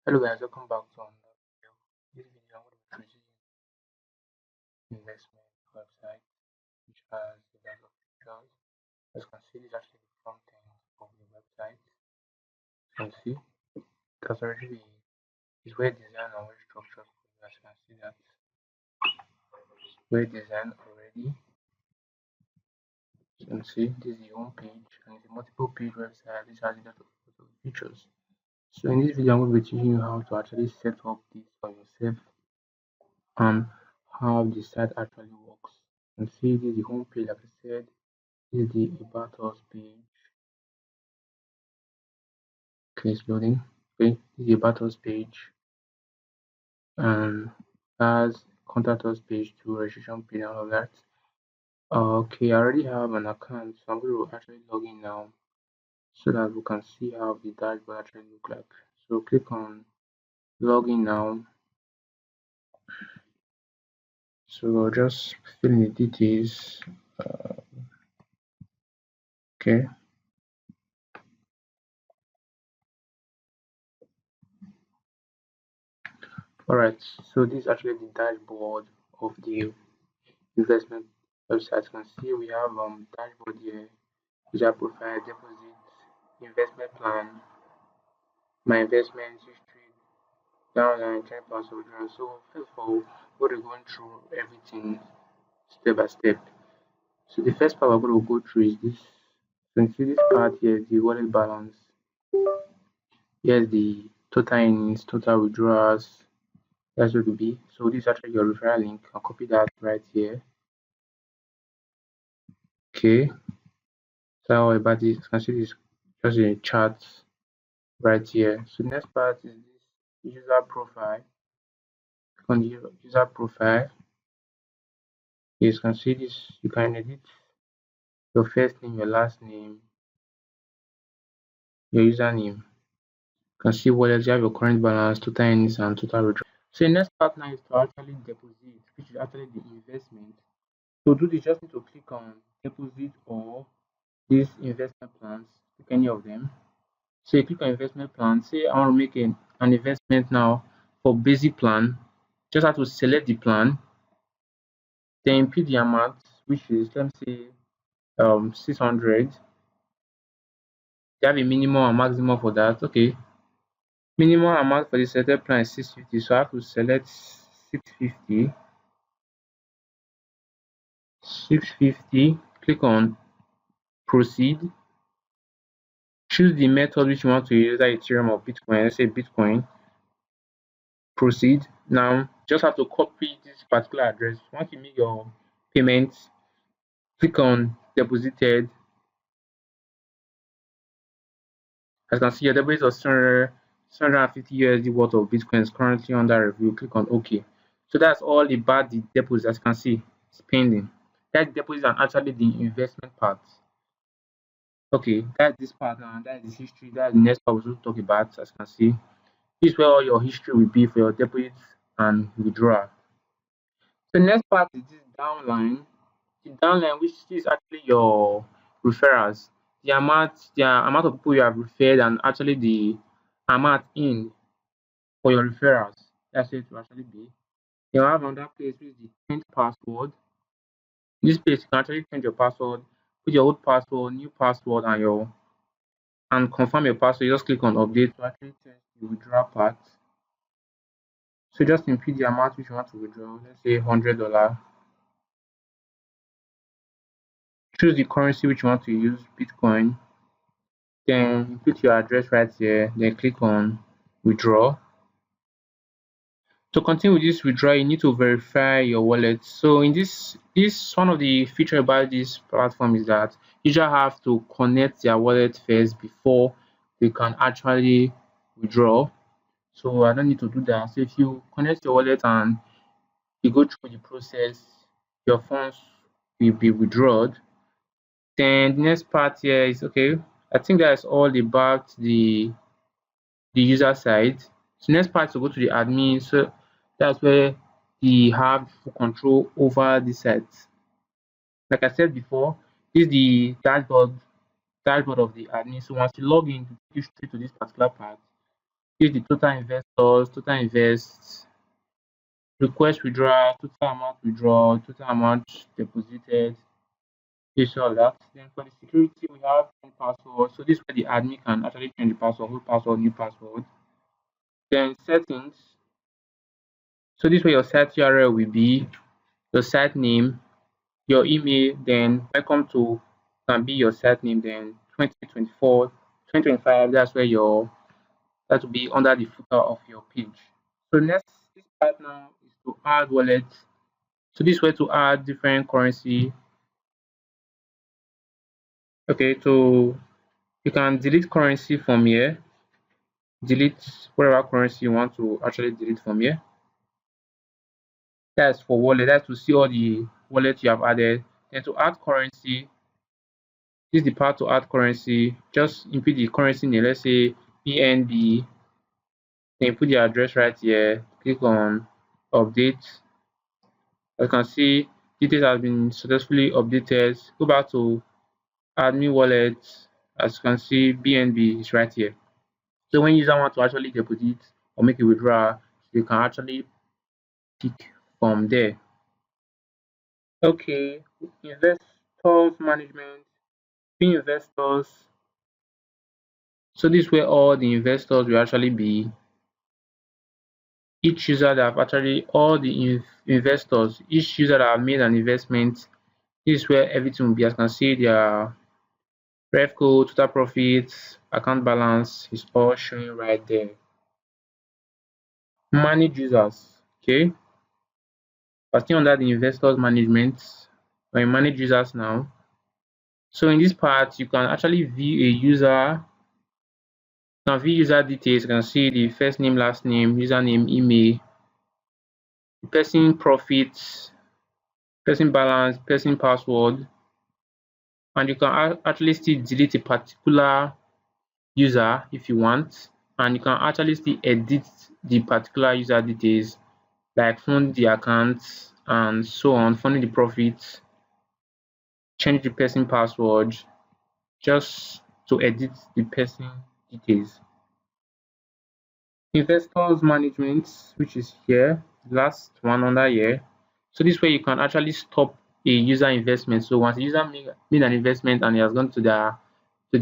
Hello guys, welcome back to another video. This video I'm going to be introducing investment website which has a lot of features. As you can see, this is actually the front end of the website. You can see that's already is well designed and well structured. As you can see that well designed already. You can see this is the home page and it's a multiple page website which has a lot of features. So in this video I'm going to be teaching you how to actually set up this for yourself and how the site actually works. You can see this is the home page, like I said. This is the about us page. Okay, it's loading. Okay, this is the about us page and has contact us page to registration page and all of that. Okay, I already have an account, so I'm going to actually log in now so that we can see how the dashboard actually look like. So click on login now. So just fill in the details. Okay. Alright, so this is actually the dashboard of the investment website. You can see we have dashboard here, user profile, deposit, investment plan, my investment history, downline, trend plus withdrawal. So first of all, we're going through everything step by step. So the first part we're going to go through is this. You can see this part here is the wallet balance. Here's the total earnings, total withdrawals. That's what it will be. So this is actually your referral link. I'll copy that right here. Okay. So about this, you can see this just a chart right here. So next part is this user profile. Click on the user profile. You can see this. You can edit your first name, your last name, your username. You can see wallets. You have your current balance, total earnings, and total withdrawal. So the next part now is to actually deposit, which is actually the investment. To do this, just need to click on deposit or these investment plans. Pick any of them. So you click on investment plan. Say I want to make an investment now for basic plan. Just have to select the plan, then input the amount, which is let me say 600. They have a minimum and maximum for that. Okay. Minimum amount for the selected plan is 650. So I have to select 650. 650. Click on proceed. Choose the method which you want to use, like Ethereum or Bitcoin. Let's say Bitcoin. Proceed. Now just have to copy this particular address. Once you make your payment, click on deposited. As you can see, your deposit of 750 USD worth of Bitcoin is currently under review. Click on OK. So that's all about the deposit. As you can see, it's pending. That's deposit and actually the investment part. Okay, that's this part and that's the history. That's the next part we'll talk about. As you can see, this is where all your history will be for your deposit and withdrawal. The next part is this downline. The downline, which is actually your referrals, the amount of people you have referred and actually the amount in for your referrals. That's it to actually be. You have another place which is the change password. In this place you can actually change your password, put your old password, new password and confirm your password. You just click on update to actually change the withdrawal part. So just input the amount which you want to withdraw, let's say $100. Choose the currency which you want to use, Bitcoin. Then put your address right here, then click on withdraw. To continue with this withdrawal, you need to verify your wallet. So in this one of the feature about this platform is that you just have to connect their wallet first before they can actually withdraw. So I don't need to do that. So if you connect your wallet and you go through the process, your funds will be withdrawn. Then the next part here is okay. I think that's all about the user side. So next part to go to the admin. So that's where we have full control over the site. Like I said before, this is the dashboard of the admin. So once you log in to take you straight to this particular part, This is the total investors, total invests, request withdrawal, total amount withdrawn, total amount deposited, this all that. Then for the security, we have password. So this is where the admin can actually change the password, old password, new password. Then settings. So this is where your site URL will be, your site name, your email, then welcome to can be your site name, then 2024, 2025, that's where that will be under the footer of your page. So next, this part now is to add wallet. So this way to add different currency. Okay, so you can delete currency from here, delete whatever currency you want to actually delete from here. That's for wallet, that's to see all the wallet you have added. Then to add currency, this is the part to add currency. Just input the currency name, let's say PNB, then put the address right here, click on update. As you can see, details have been successfully updated. Go back to admin wallet. As you can see, BNB is right here. So when user want to actually deposit or make a withdrawal, you can actually pick from there. Okay, investors management, investors. So this is where all the investors will actually be. Each user that have actually all the investors, each user that have made an investment, this is where everything will be. As you can see, their ref code, total profits, account balance is all showing right there. Manage users. Okay, we're still under the investors management. We're in manage users now. So in this part, you can actually view a user. You can view user details. You can see the first name, last name, username, email, person profits, person balance, person password, and you can actually still delete a particular user if you want, and you can actually still edit the particular user details like fund the accounts and so on, funding the profits, change the person password just to edit the person details. Investors management, which is here, last one under here. So this way you can actually stop a user investment. So once a user made an investment and he has gone to the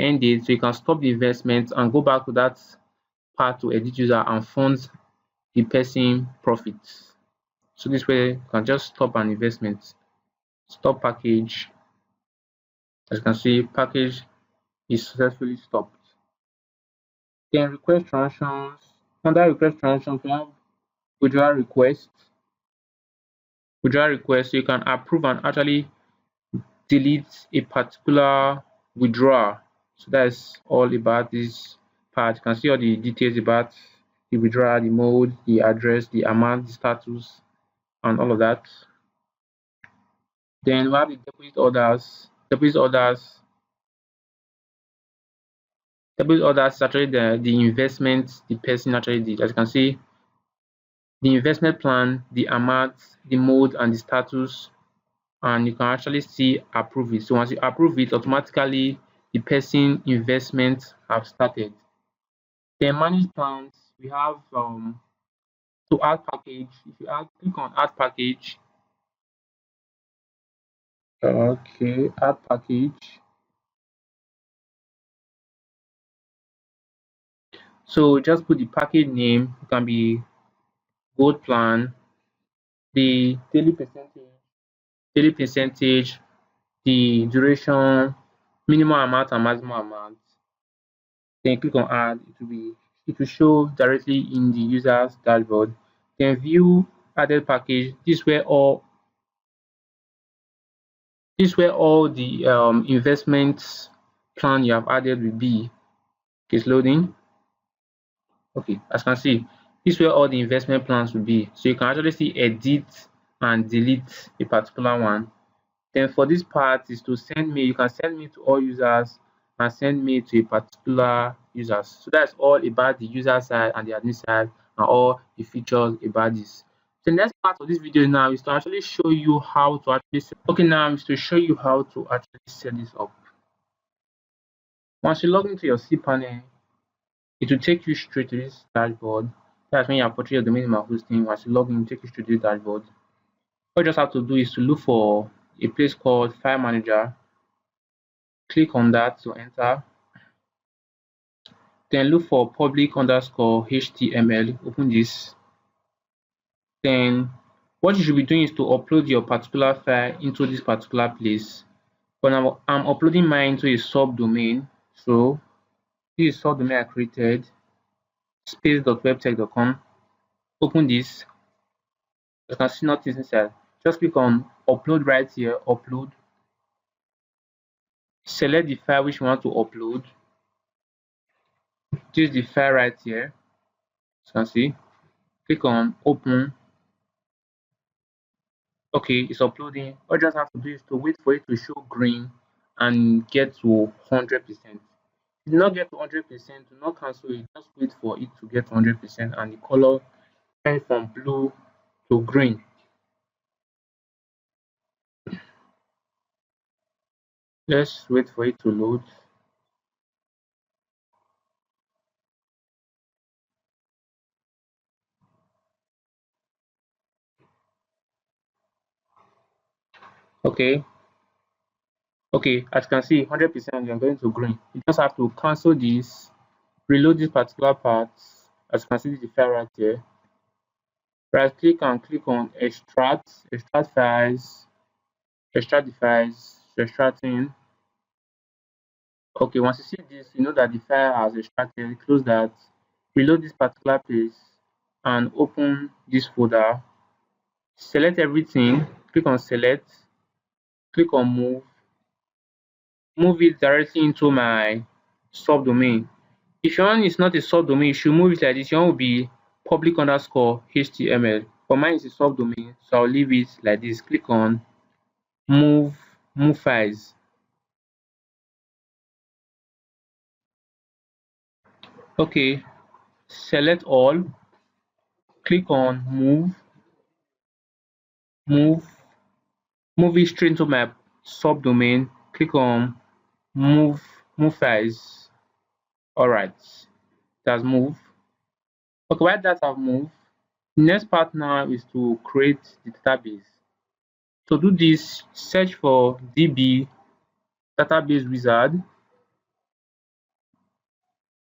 end date, so you can stop the investment and go back to that part to edit user and fund the person profits. So this way you can just stop an investment. Stop package. As you can see, package is successfully stopped. Then request transactions. Under request transactions, we have withdrawal request. Withdrawal request, so you can approve and actually delete a particular withdrawal. So that's all about this part. You can see all the details about the withdrawal, the mode, the address, the amount, the status, and all of that. Then we have the deposit orders. Deposit orders is actually the investment the person actually did. As you can see, the investment plan, the amount, the mode, and the status, and you can actually see approve it. So once you approve it, automatically the person investment have started. Then manage plans, we have to add package. If you click on add package, okay, add package. So just put the package name. It can be gold plan, the daily percentage, the duration, minimum amount and maximum amount. Then click on add. It will show directly in the user's dashboard. Then view added package. This is where all the investment plan you have added will be. It's loading. Okay, as you can see, this is where all the investment plans will be. So you can actually see edit and delete a particular one. Then for this part is to send mail. You can send mail to all users and send mail to a particular users. So that's all about the user side and the admin side and all the features about this. The next part of this video now is to actually show you how to actually set. Okay, now is to show you how to actually set this up. Once you log into your cPanel, It will take you straight to this dashboard. That's when you have portrayed your domain name and hosting. Once you log in, take you straight to this dashboard. What you just have to do is to look for a place called File Manager. Click on that to enter. Then look for public underscore HTML. Open this. Then what you should be doing is to upload your particular file into this particular place. But now I'm uploading mine to a subdomain. So this is subdomain I created, space.webtech.com. Open this. You can see nothing inside. Just click on upload right here, upload. Select the file which you want to upload. This is the file right here. As you can see. Click on open. Okay, it's uploading. All you just have to do is to wait for it to show green and get to 100%. If you not get to 100%, do not cancel it. Just wait for it to get 100% and the color turn from blue to green. Let's wait for it to load. Okay. Okay, as you can see, 100% you're going to green. You just have to cancel this, reload this particular part. As you can see, this is the file right here. Right click and click on extract files, extract the files, extracting. Okay, once you see this, you know that the file has extracted. Close that, reload this particular place and open this folder. Select everything, click on select, click on move it directly into my subdomain. If your one is not a subdomain, you should move it like this. Your one will be public underscore HTML. For mine is a subdomain, so I'll leave it like this. Click on move files. Okay, select all, click on move move it straight into my subdomain. Click on move files. Alright, that's move. Okay, while that have moved, the next part now is to create the database. To do this, search for DB database wizard.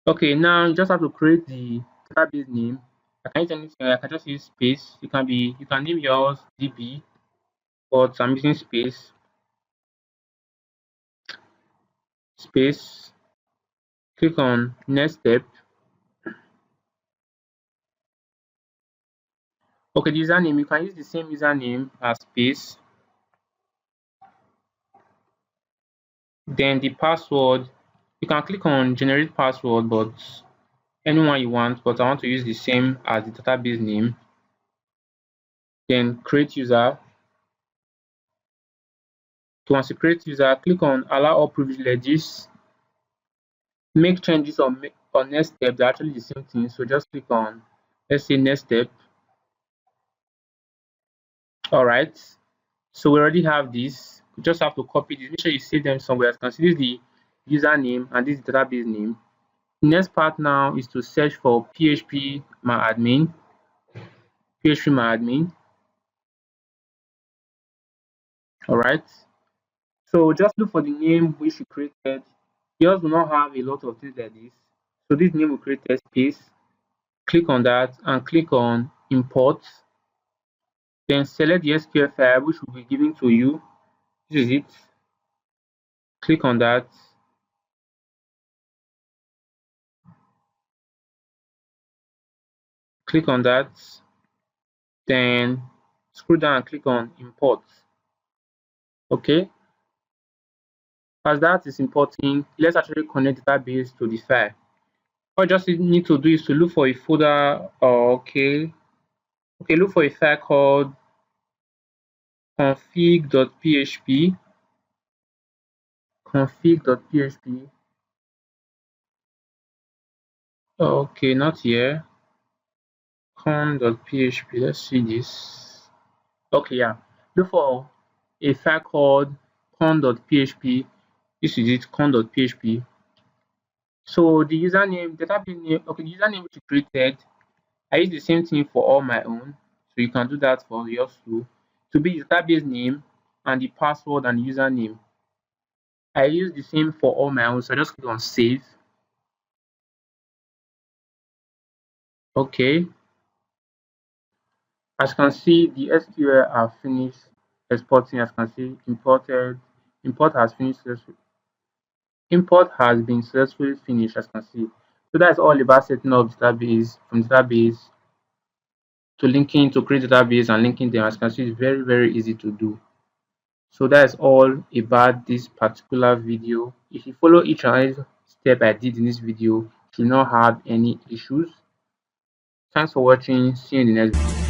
Okay, now you just have to create the database name. I can use anything, I can just use space. You can name yours DB, but I'm using space. Space. Click on next step. Okay, the username, you can use the same username as space. Then the password, you can click on generate password, but anyone you want, but I want to use the same as the database name. Then create user. So once you create user, click on allow all privileges. Make changes on next step. They're actually the same thing. So just click on, let's say, next step. All right. So we already have this. You just have to copy this. Make sure you save them somewhere. As you can see, this is the username and this is the database name. The next part now is to search for PHP my admin. PHP my admin. All right. So just look for the name which you created. Yours will not have a lot of things like this. So this name will create a space. Click on that and click on import. Then select the SQL file which will be given to you. This is it. Click on that. Click on that. Then scroll down and click on import. Okay. As that is importing, let's actually connect the database to the file. What you just need to do is to look for a folder. Okay, look for a file called config.php. Config.php. Okay, not here. Con.php. Let's see this. Okay, yeah. Look for a file called con.php. This is it, con.php. So the username, database name, okay, the username which you created, I use the same thing for all my own. So you can do that for yours too. To be the database name and the password and username, I use the same for all my own. So I just click on save. Okay. As you can see, the SQL are finished exporting. As you can see, import has finished. Import has been successfully finished. As you can see, so that's all about setting up database from database to linking to create database and linking them. As you can see, it's very easy to do. So that's all about this particular video. If you follow each and every step I did in this video, you should not have any issues. Thanks for watching. See you in the next video.